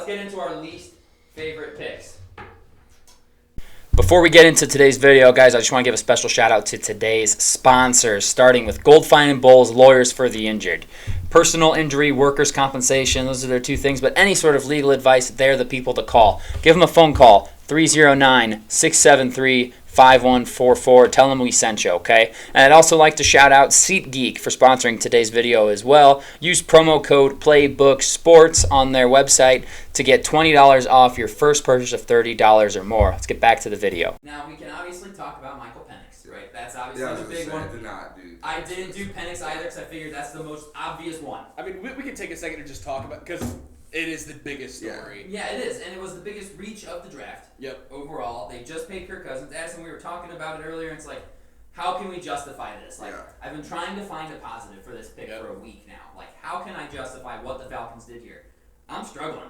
get into our least favorite picks. Before we get into today's video, guys, I just want to give a special shout out to today's sponsors, starting with Goldfein & Bowles, Lawyers for the Injured. Personal injury, workers' compensation, those are their two things, but any sort of legal advice, they're the people to call. Give them a phone call, 309-673-5144. Tell them we sent you, okay? And I'd also like to shout out SeatGeek for sponsoring today's video as well. Use promo code PlayBookSports on their website to get $20 off your first purchase of $30 or more. Let's get back to the video. Now, we can obviously talk about Michael Penix, right? That's obviously the big one. I didn't do Penix either because I figured that's the most obvious one. I mean, we can take a second to just talk about, because it is the biggest story. Yeah, it is, and it was the biggest reach of the draft. Yep. Overall, they just paid Kirk Cousins. Addison, we were talking about it earlier, and it's like, how can we justify this? Like, I've been trying to find a positive for this pick for a week now. Like, how can I justify what the Falcons did here? I'm struggling.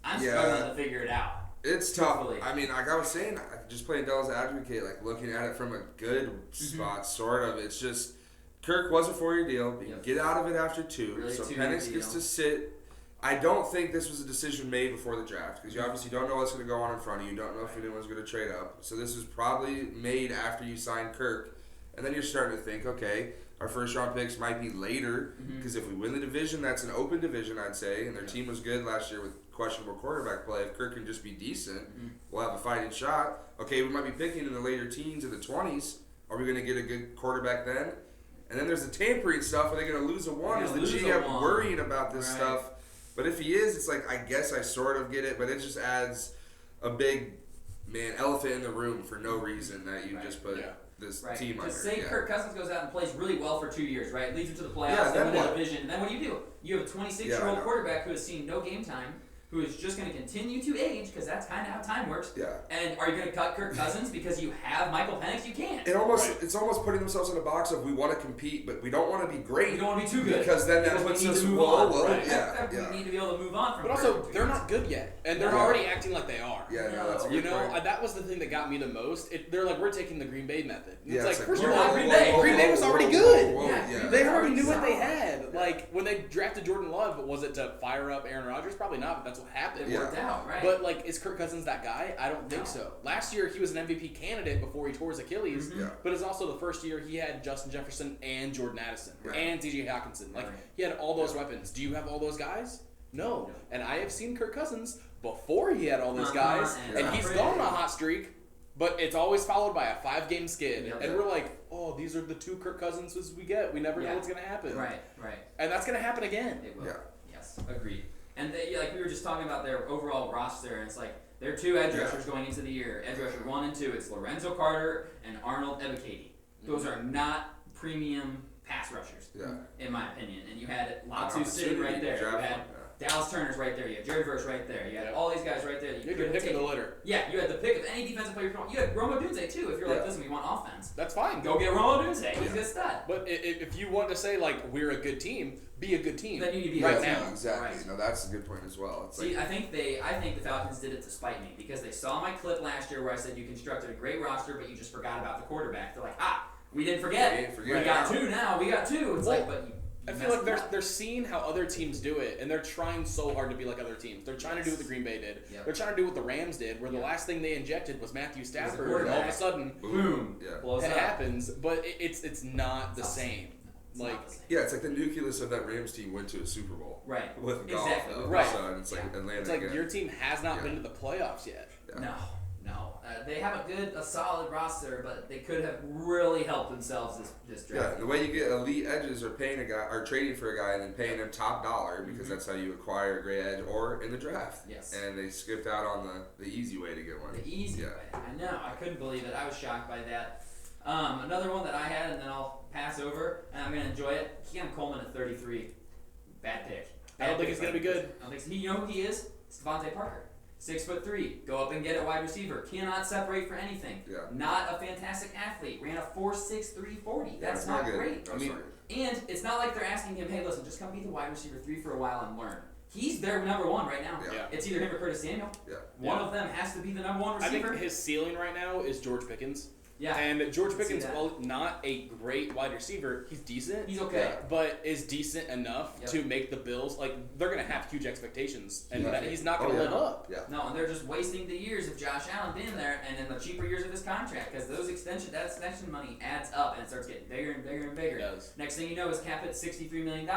I'm struggling to figure it out. It's tough. I mean, like I was saying, just playing devil's advocate, like looking at it from a good spot, sort of. It's just, Kirk was a 4-year deal. But you get out of it after 2. Really so 2 Penix gets to sit. I don't think this was a decision made before the draft because you obviously don't know what's going to go on in front of you. You don't know if anyone's going to trade up. So this was probably made after you signed Kirk. And then you're starting to think, okay, our first-round picks might be later because if we win the division, that's an open division, I'd say. And their team was good last year with questionable quarterback play. If Kirk can just be decent, we'll have a fighting shot. Okay, we might be picking in the later teens or the 20s. Are we going to get a good quarterback then? And then there's the tampering stuff. Are they going to lose a 1? Is the GM worrying about this stuff? But if he is, it's like, I guess I sort of get it, but it just adds a big, elephant in the room for no reason that you just put this team under. Because say Kirk Cousins goes out and plays really well for 2 years, right? Leads him to the playoffs, they win the division. Then what do? You have a 26-year-old quarterback who has seen no game time, who is just going to continue to age, because that's kind of how time works. Yeah. And are you going to cut Kirk Cousins because you have Michael Penix? You can't. It's almost putting themselves in a box of we want to compete, but we don't want to be great. We don't want to be too good. Because then that puts us move on. We need to be able to move on from But also, they're not good yet. And they're already acting like they are. Yeah, no, that's a good point. That was the thing that got me the most. They're like, we're taking the Green Bay method. It's like, first of all, Green Bay was already good. They already knew what they solid. had. Like, when they drafted Jordan Love, was it to fire up Aaron Rodgers? Probably not, but that's what happened. It worked out, right? But, like, is Kirk Cousins that guy? I don't think so. Last year, he was an MVP candidate before he tore his Achilles, but it's also the first year he had Justin Jefferson and Jordan Addison and T.J. Hawkinson. Like, he had all those weapons. Do you have all those guys? No. And I have seen Kirk Cousins before he had all those guys, and he's gone on a hot streak, but it's always followed by a 5-game skid. And we're like, oh, these are the 2 Kirk Cousinses we get. We never know what's going to happen. Right. And that's going to happen again. It will. Yeah. Yes, agreed. And like we were just talking about their overall roster, and it's like there are 2 edge rushers going into the year. Edge rusher 1 and 2. It's Lorenzo Carter and Arnold Ebiketie. Those are not premium pass rushers, in my opinion. And you had Latu sitting right there. You had Dallas Turner's right there. You had Jared Verse right there. You had all these guys right there. That you could pick of the litter. Yeah, you had the pick of any defensive player you want. You had Roma Dunze too. If you're like, listen, we want offense. That's fine. Go get Roma Dunze. He's a good stud. But if you want to say like we're a good team, be a good team. Then you need to be right now. Exactly. Right. No, that's a good point as well. It's I think the Falcons did it to spite me because they saw my clip last year where I said you constructed a great roster, but you just forgot about the quarterback. They're like, we didn't forget. We got 2 now. We got 2. It's like, but you. I feel like they're seeing how other teams do it, and they're trying so hard to be like other teams. They're trying to do what the Green Bay did. They're trying to do what the Rams did, where the last thing they injected was Matthew Stafford, and all of a sudden, boom, it happens. But it's not the same. It's like the nucleus of that Rams team went to a Super Bowl. Right. With golf. Exactly. Right. It's like Atlanta. It's like your team has not been to the playoffs yet. No. They have a solid roster, but they could have really helped themselves this draft. Yeah, the way you get elite edges are paying a guy or trading for a guy and then paying him top dollar because that's how you acquire a great edge or in the draft. Yes. And they skipped out on the easy way to get one. The easy way. I know. I couldn't believe it. I was shocked by that. Another one that I had, and then I'll pass over, and I'm going to enjoy it. Keon Coleman at 33. Bad pick. I don't think he's going to be good. I don't think so. You know who he is? It's Devontae Parker. 6'3", go up and get a wide receiver. Cannot separate for anything. Yeah. Not a fantastic athlete. Ran a 4.63 40. That's not great. And it's not like they're asking him, hey, listen, just come be the wide receiver 3 for a while and learn. He's their number 1 right now. Yeah. It's either him or Curtis Samuel. Yeah. One of them has to be the number 1 receiver. I think his ceiling right now is George Pickens. Yeah. And George I can see Pickens, that. while not a great wide receiver, he's decent. He's okay. But is decent enough Yep. to make the Bills, like, they're going to have huge expectations. And Yeah. that he's not going to Oh, live yeah. up. Yeah. No, and they're just wasting the years of Josh Allen being there, and then the cheaper years of his contract, because that extension money adds up and it starts getting bigger and bigger and bigger. It does. Next thing you know, his cap hits $63 million,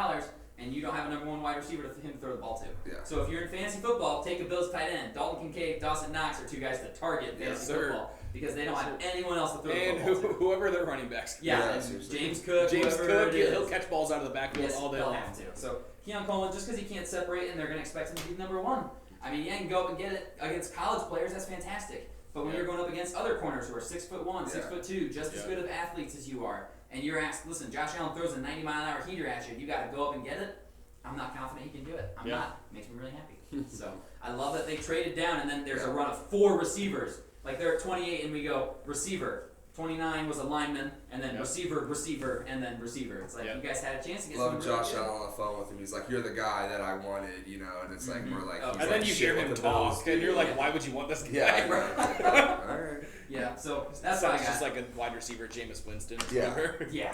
and you don't have a number one wide receiver to him to throw the ball to. Yeah. So if you're in fantasy football, take a Bills tight end. Dalton Kincaid, Dawson Knox are two guys to target Yes, fantasy sir. football because they don't have anyone else to throw And the football to. whoever their running backs. Yeah, Yeah, and seriously. James Cook, James whoever Cook, it is. he'll catch balls out of the backfield Yes, all day they'll long. have to. So Keon Coleman, just because he can't separate and they're going to expect him to be number one. I mean, yeah, you can go up and get it against college players. That's fantastic. But when Yeah. you're going up against other corners who are 6'1", 6'2", just as Yeah. good of athletes as you are, and you're asked, listen, Josh Allen throws a 90-mile-an-hour heater at you. You got to go up and get it. I'm not confident he can do it. I'm Yeah. not. It makes me really happy. So I love that they traded down, and then there's a run of 4 receivers. Like they're at 28, and we go receiver. 29 was a lineman, and then Yep. receiver, and then receiver. It's like Yep. you guys had a chance to get Love someone Josh really good. Allen on the phone with him. He's like, "You're the guy that I wanted," you know, and it's like more like. Oh, he's And like, then you "Shit, hear what him the Bills talk, and do." you're like, why would you want this guy? Yeah. Right. All right. Yeah, so That that's what I sounds got. just like a wide receiver, Jameis Winston. Yeah. Yeah,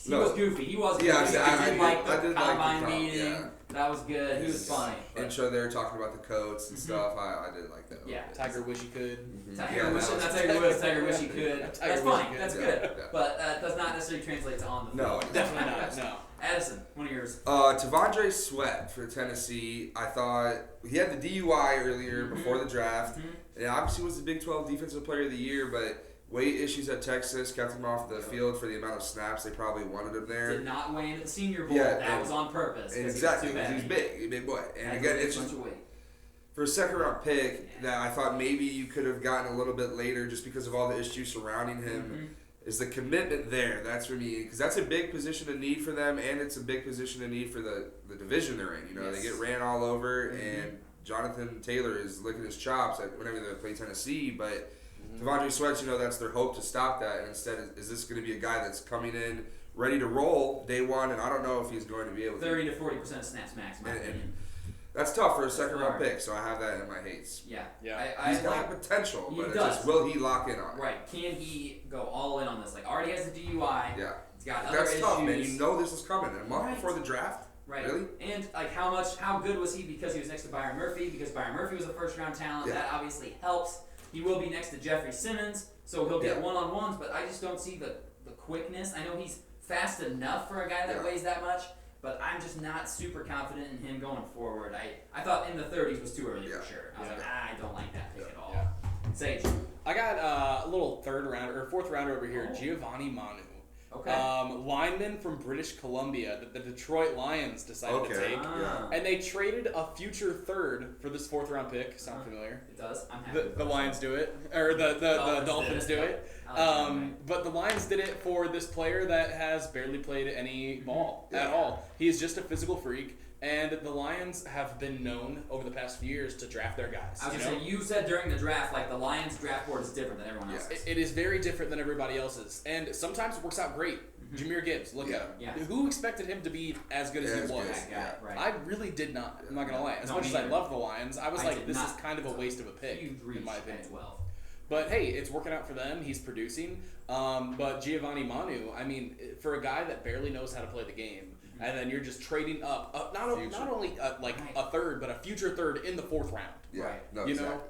he No. was goofy. He was goofy. Yeah, I did like I the did like the combine comp, meeting. yeah. That was good. He was His funny. but- Intro there talking about the coats and stuff. I did like that. a little Yeah. bit. Tiger wish he could. Mhm. Tiger Yeah, wish, that was- not Tiger wish. Tiger wish he could. Tiger That's wish funny. he could. That's Yeah, good. yeah. But does not necessarily translate to on the No, field. it Definitely not. No. Addison, one of yours. T'Vondre Sweat for Tennessee. I thought he had the DUI earlier Mhm. before the draft, Mhm. and obviously was the Big 12 Defensive Player of the Year. But weight issues at Texas kept him off the field for the amount of snaps they probably wanted him there. Did not weigh in at the Senior Bowl. Yeah, that and- was on purpose. 'cause And he was exactly, too 'cause heavy. he's big, he's a big boy. And Had to again, lose it's a just bunch of weight. for a second round pick that I thought maybe you could have gotten a little bit later just because of all the issues surrounding him. Is the commitment there? That's for me because that's a big position of need for them, and it's a big position of need for the division they're in. You know, they Yes. get ran all over, and Jonathan Taylor is licking his chops at whenever they play Tennessee. But T'Vondre Sweat, you know, that's their hope to stop that. And instead, is this going to be a guy that's coming in ready to roll day one? And I don't know if he's going to be able to. 30 to 40% of snaps max, in my And- opinion. That's tough for a second round hard. pick, so I have that in my hates. Yeah. Yeah. I He's like, got potential, He but it's does. just will he lock in on it? right. Can he go all in on this? Like, already has a DUI. Yeah. He's got other That's issues. tough, man. You know this is coming a month Right. before the draft. Right. Really? And like how good was he because he was next to Byron Murphy? Because Byron Murphy was a first round talent. Yeah. That obviously helps. He will be next to Jeffrey Simmons, so he'll get Yeah. one-on-ones, but I just don't see the quickness. I know he's fast enough for a guy that Yeah. weighs that much, but I'm just not super confident in him going forward. I thought in the 30s was too early Yeah. for sure. I was Yeah. like, I don't like that pick at all. Yeah. Sage. I got a little third rounder or fourth rounder over here, Oh. Giovanni Manu. Okay. Lineman from British Columbia that the Detroit Lions decided to Okay. take. Ah, And they traded a future third for this fourth round pick. Sound familiar? it does. I'm happy. The Lions do it, or the Dolphins do it. I like that, But the Lions did it for this player that has barely played any ball Yeah. at all. He is just a physical freak, and the Lions have been known over the past few years to draft their guys. I was you gonna know? say, you said during the draft, like the Lions draft board is different than everyone else's. It is very different than everybody else's, and sometimes it works out great. Jameer Gibbs, look at him. Yeah. Who expected him to be as good as Yeah, he as was? good. That guy, right. I really did not. I'm not gonna lie. As No, much me as I neither. love the Lions, I was I like, did this not. is kind of a waste of a pick, Huge reach in my at opinion. 12. But hey, it's working out for them. He's producing. But Giovanni Manu, I mean, for a guy that barely knows how to play the game, and then you're just trading up, not only like Right. a third, but a future third in the fourth round. Yeah. Right. No, You exactly. know,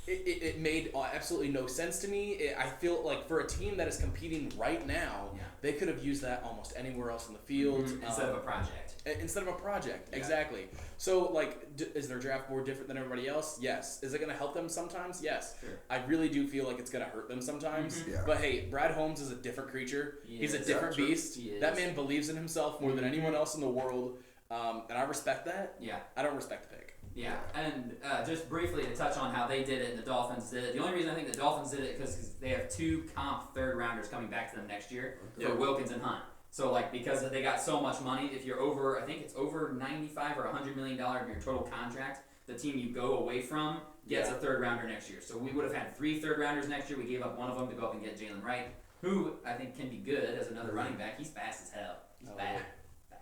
it made absolutely no sense to me. I feel like for a team that is competing right now, Yeah. they could have used that almost anywhere else in the field Instead of a project. Instead of a project. Yeah. Exactly. So, like, is their draft board different than everybody else? Yes. Is it going to help them sometimes? Yes. Sure. I really do feel like it's going to hurt them sometimes. Mhm. Yeah. But hey, Brad Holmes is a different creature. He He's a is. different Yeah, true. beast. He That is. man believes in himself more than anyone else in the world. And I respect that. Yeah. I don't respect the pick. Yeah, and just briefly to touch on how they did it and the Dolphins did it. The only reason I think the Dolphins did it because they have 2 comp third rounders coming back to them next year Yeah. for Wilkins and Hunt. So like because they got so much money, if you're over, I think it's over $95 or $100 million of your total contract, the team you go away from gets Yeah. a third rounder next year. So we would have had 3 third rounders next year. We gave up one of them to go up and get Jalen Wright, who I think can be good as another running back. He's fast as hell. He's Oh, fast. yeah.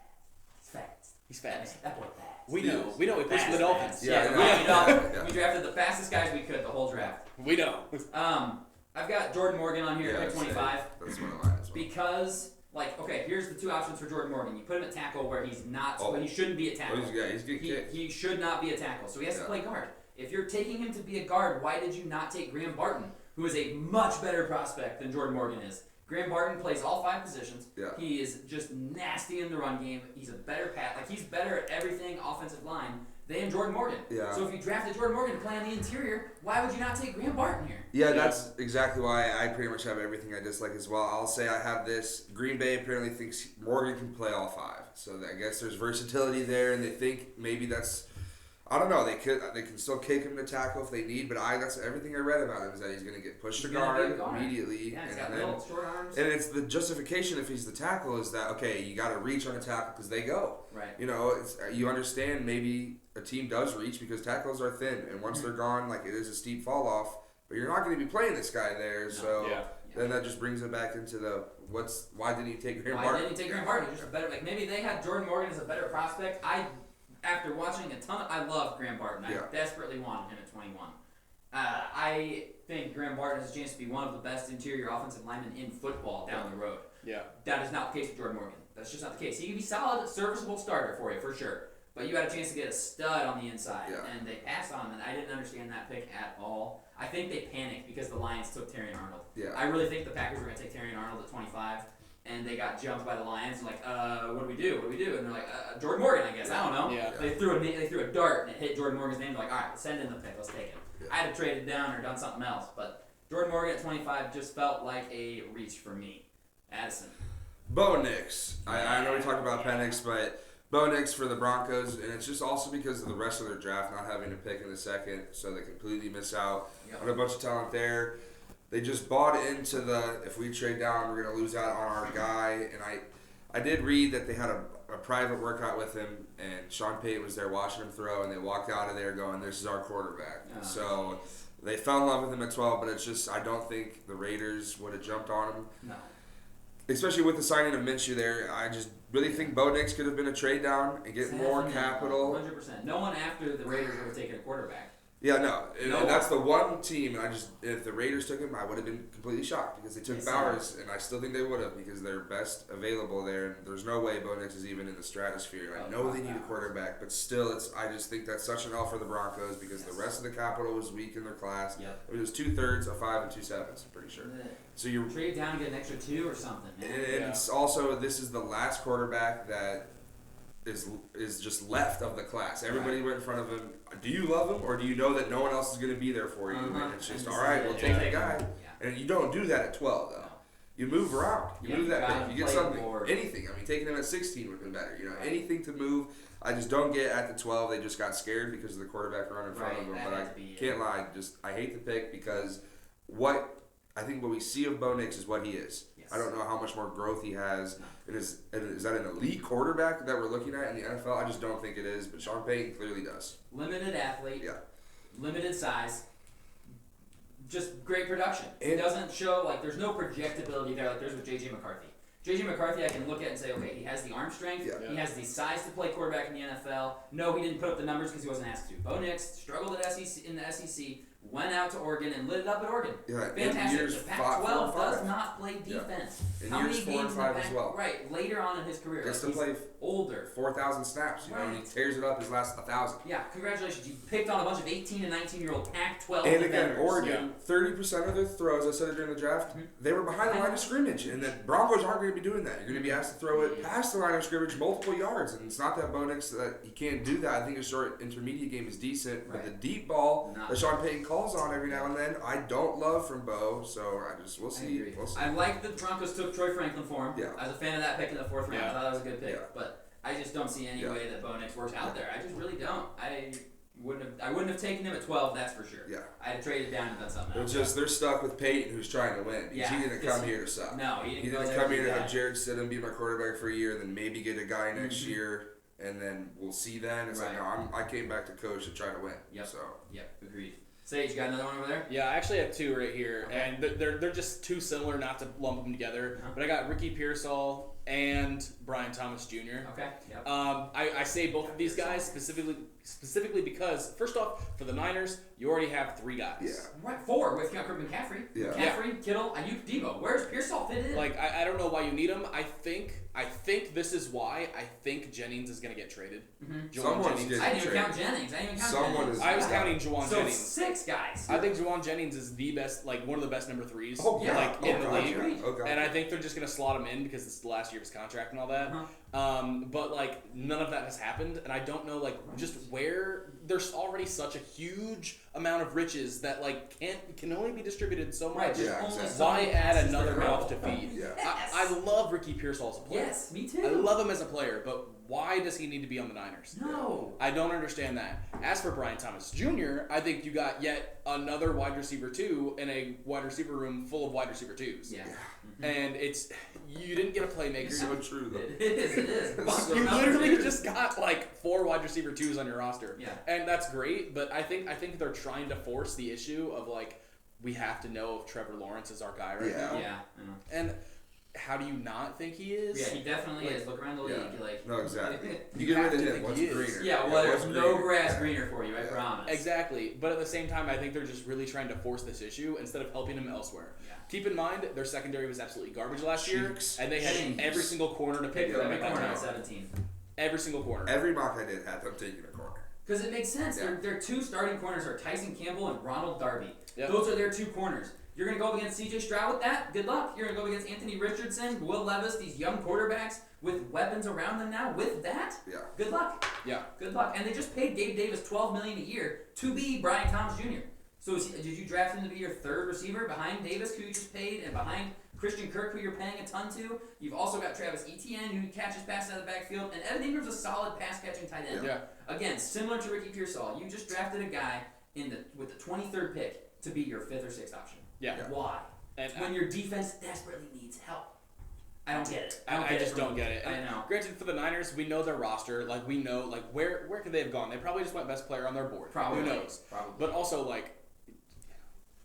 He's fast. He's fast. That boy fast. We know he plays for the Dolphins. Yeah, Yeah, we yeah. drafted the fastest guys we could the whole draft. We know. I've got Jordan Morgan on here at pick 25. That's one of mine as well. Because, like, okay, here's the two options for Jordan Morgan. You put him at tackle where he's not, he shouldn't be a tackle. He's good kicked. He should not be a tackle, so he has to play guard. If you're taking him to be a guard, why did you not take Graham Barton, who is a much better prospect than Jordan Morgan is? Graham Barton plays all 5 positions. Yeah. He is just nasty in the run game. He's a better he's better at everything offensive line than Jordan Morgan. Yeah. So if you drafted Jordan Morgan to play on the interior, why would you not take Graham Barton here? Yeah, that's exactly why I pretty much have everything I dislike as well. I'll say I have this. Green Bay apparently thinks Morgan can play all 5. So I guess there's versatility there, and they think maybe that's... I don't know. They can still kick him to tackle if they need, but that's everything I read about him is that he's going to get pushed to guard immediately, Yeah, he's and got then little short arms. and it's the justification if he's the tackle is that okay, you got to reach on a tackle because they go. Right. You know, you understand maybe a team does reach because tackles are thin, and once they're gone, like it is a steep fall off. But you're not going to be playing this guy there, so then that just brings it back into the why didn't you take Graham Barton? Why didn't you take Graham Barton? He's just a better. Like maybe they had Jordan Morgan as a better prospect. After watching a ton, I love Graham Barton. I desperately wanted him at 21. I think Graham Barton has a chance to be one of the best interior offensive linemen in football down the road. Yeah. That is not the case with Jordan Morgan. That's just not the case. He can be solid, serviceable starter for you, for sure. But you had a chance to get a stud on the inside, and they passed on him, and I didn't understand that pick at all. I think they panicked because the Lions took Terrion Arnold. Yeah. I really think the Packers were going to take Terrion Arnold at 25. And they got jumped by the Lions, and like, what do we do? And they're like, Jordan Morgan, I guess. I don't know. Yeah. They threw a dart, and it hit Jordan Morgan's name. They're like, all right, let's send in the pick. Let's take it. Yeah. I'd have traded down or done something else, but Jordan Morgan at 25 just felt like a reach for me. Addison. Bo Nix. I know we talked about Penix, but Bo Nix for the Broncos, and it's just also because of the rest of their draft not having a pick in the second, so they completely miss out on a bunch of talent there. They just bought into if we trade down, we're going to lose out on our guy. And I did read that they had a private workout with him, and Sean Payton was there watching him throw, and they walked out of there going, this is our quarterback. So they fell in love with him at 12, but it's just, I don't think the Raiders would have jumped on him. No. Especially with the signing of Minshew there, I just really think Bo Nix could have been a trade down and get more capital. 100%. No one after the Raiders would have taken a quarterback. Yeah, no. And that's the one team, and if the Raiders took him, I would have been completely shocked because they took Bowers, and I still think they would have because they're best available there. And there's no way Bo Nix is even in the stratosphere. I know they need a quarterback, but still, I just think that's such an L for the Broncos because the rest of the capital was weak in their class. Yep. It was 2/3, a 5 and 2 7s, I'm pretty sure. So you trade down and get an extra 2 or something. Man. And it's also, this is the last quarterback that is just left of the class. Everybody went in front of him. Do you love him, or do you know that no one else is going to be there for you? And it's just, all right, we'll take the guy. Yeah. And you don't do that at 12, though. No. You move around. You move that pick. You get something. Anything. I mean, taking him at 16 would have been better. You know, anything to move. I just don't get at the 12. They just got scared because of the quarterback run in front of them. But I can't lie. I hate the pick because I think what we see of Bo Nix is what he is. Yes. I don't know how much more growth he has. No. Is that an elite quarterback that we're looking at in the NFL? I just don't think it is, but Sean Payton clearly does. Limited athlete. Yeah. Limited size. Just great production. It doesn't show, like, there's no projectability there like there's with J.J. McCarthy. J.J. McCarthy, I can look at and say, okay, he has the arm strength. Yeah. He has the size to play quarterback in the NFL. No, he didn't put up the numbers because he wasn't asked to. Bo Nix struggled in the SEC. Went out to Oregon and lit it up at Oregon. Yeah, fantastic. The Pac-12 does not play defense. Yeah. How many games in the Pac? As well. Right, later on in his career. Gets to play older. 4,000 snaps, you know, and he tears it up his last 1,000. Yeah, congratulations. You picked on a bunch of 18 and 19-year-old Pac-12 And defenders. again, Oregon, 30% of their throws, I said it during the draft, they were behind the line of scrimmage. And the Broncos aren't going to be doing that. You're going to be asked to throw it past the line of scrimmage multiple yards. And it's not that Bo Nix that he can't do that. I think his short intermediate game is decent. But the deep ball that Sean Payton calls on every now and then, I don't love from Bo, so we'll see. I like that the Broncos took Troy Franklin for him. Yeah. I was a fan of that pick in the 4th round. I thought that was a good pick. Yeah. But I just don't see any way that Bo Nix works out there. I just really don't. I wouldn't have taken him at 12, that's for sure. Yeah. I'd have traded down and done something else. It's just they're stuck with Peyton, who's trying to win. Yeah. He didn't come here to suck. No, he didn't come here to have Jared Stidham be my quarterback for a year, then maybe get a guy next year, and then we'll see then. It's like, no, I came back to coach to try to win. Yep. So. Yep, agreed. Sage, you got another one over there? Yeah, I actually have 2 right here, and they're just too similar not to lump them together. But I got Ricky Pearsall and Brian Thomas Jr. Okay. Yep. I say both of these guys specifically specifically because, first off, for the Niners, you already have 3 guys. Yeah. Right, 4 with McCaffrey. Yeah. McCaffrey, Kittle, Ayuk, Debo. Where's Pearsall fit in? Like, I don't know why you need him. I think this is why I think Jennings is going to get traded. Mhm. Someone's Jennings. getting I didn't even count traded. Jennings. I didn't even count Someone Jennings. is- I was counting Juwan So Jennings. 6 guys. I think Juwan Jennings is the best, like one of the best number 3s, Oh, yeah. like Oh, in the God, league. yeah. Oh, God. And I think they're just gonna slot him in because it's the last year of his contract and all that. But like none of that has happened, and I don't know like just where there's already such a huge amount of riches that like can only be distributed so much. Right, there's Yeah, only exactly. so Why many add passes another to throw. mouth to feed? Yeah. Yes. I love Ricky Pearsall as a player. Yes, me too. I love him as a player, but why does he need to be on the Niners? No. I don't understand that. As for Brian Thomas Jr., I think you got yet another wide receiver 2 in a wide receiver room full of wide receiver 2s. Yeah. And you didn't get a playmaker. It's so true, though. It is. It is. You literally just got like 4 wide receiver 2s on your roster. Yeah. And that's great, but I think they're trying to force the issue of like we have to know if Trevor Lawrence is our guy right Yeah. now. Yeah. I know. And how do you not think he is? Yeah, he definitely Like, is. Look around the league. Yeah. Like, No, exactly. You You get have rid of to him. think What's he is. greener? Yeah, well, what's there's no greener? grass Yeah. greener for you, I Yeah. promise. Exactly, but at the same time, I think they're just really trying to force this issue instead of helping him elsewhere. Yeah. Keep in mind, their secondary was absolutely garbage last year, Cheeks. and they had Cheeks. every single corner to pick Pick for them from at the that corner at time. 17. Every single corner. Every mock I did had them taking a corner. Because it makes sense. Yeah. Their 2 starting corners are Tyson Campbell and Ronald Darby. Yep. Those are their 2 corners. You're going to go up against CJ Stroud with that? Good luck. You're going to go against Anthony Richardson, Will Levis, these young quarterbacks with weapons around them now with that? Yeah. Good luck. Yeah. Good luck. And they just paid Gabe Davis $12 million a year to be Brian Thomas Jr. So did you draft him to be your 3rd receiver behind Davis, who you just paid, and behind Christian Kirk, who you're paying a ton to? You've also got Travis Etienne, who catches passes out of the backfield, and Evan Ingram's a solid pass-catching tight end. Yeah. Again, similar to Ricky Pearsall, you just drafted a guy with the 23rd pick to be your 5th or 6th option. Yeah. Why? And When your defense desperately needs help. I don't get it. I just don't get it. I And know. Granted, for the Niners, we know their roster. Like we know, like where could they have gone? They probably just went best player on their board. Probably. Who knows? Probably. But also, like,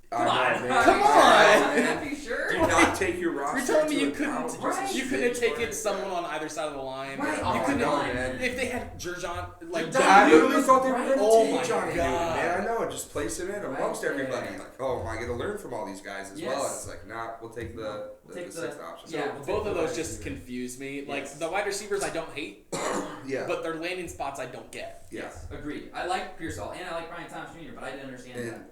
Come on. Come on. Are you sure? Do not take your roster. You're telling me into you account couldn't? just Right. as You couldn't have big taken for it. someone on either side of the line. Right. You Oh, couldn't. I know, have, man. if they had Jerjon, like I literally Newton, thought they were right? going to Oh take my Johnny Newton, God. man. I know, and just place him in amongst Right. everybody. Yeah. Like, oh, I get to learn from all these guys as well. And Yes. it's like, nah, we'll take the Take the- 6th option. yeah. we'll take both the of those wide just receiver. confuse me. Like Yes. the wide receivers, I don't hate, Yeah. but their landing spots I don't get. Yeah. Yes, agreed. I like Pearsall and I like Brian Thomas Jr., but I didn't understand And that.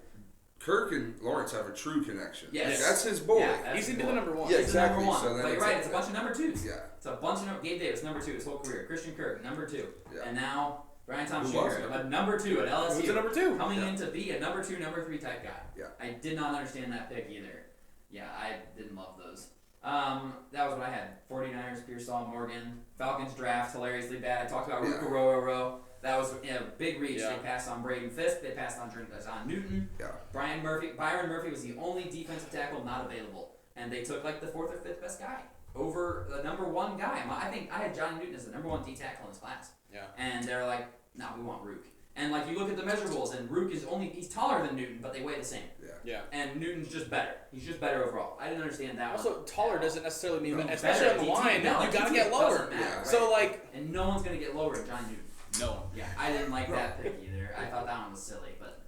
Kirk and Lawrence have a true connection. Yes. That's his boy. Yeah, that's He's his into boy. the number one. Yeah, He's the number exactly. one. So then But you're it's right, like- it's a bunch of number 2s. Yeah. It's a bunch of Gabe Davis, number 2 his whole career. Christian Kirk, number 2. Yeah. And now Brian Thomas Who was Jr., it? a number 2 at LSU. Who's the number 2? Coming Yeah. in to be a number 2, number 3 type guy. Yeah. I did not understand that pick either. Yeah, I didn't love those. That was what I had. 49ers, Pearsall, Morgan. Falcons draft, hilariously bad. I talked about Yeah. Ruka Row. That was a big reach. Yeah. They passed on Braden Fisk. They passed on John Newton. Yeah. Byron Murphy was the only defensive tackle not available. And they took like the 4th or 5th best guy over the number 1 guy. I think I had Johnny Newton as the number 1 D tackle in his class. Yeah. And they're like, no, we want Rook. And like you look at the measurables, and Rook is he's taller than Newton, but they weigh the same. Yeah. And Newton's just better. He's just better overall. I didn't understand that Also, one. taller doesn't necessarily mean No. that, especially on the DT, line. no, You gotta DT get lower. doesn't matter, Yeah. right? So like, And no one's gonna get lower than John Newton. no one. Yeah, I didn't like that pick either. I thought that one was silly, but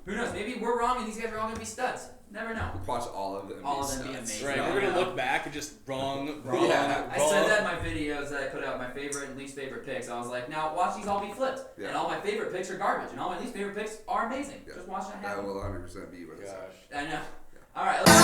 who knows? Maybe we're wrong, and these guys are all gonna be studs. Never know. Watch all of them. All of be them be studs. amazing. Right, Yeah. we're gonna look back and just wrong. Yeah. I said that in my videos that I put out, my favorite and least favorite picks. I was like, now watch these all be flipped. Yeah. And all my favorite picks are garbage, and all my least favorite picks are amazing. Yeah. Just watch that That happen. will 100% be what it's. Gosh. I know. All right. Let's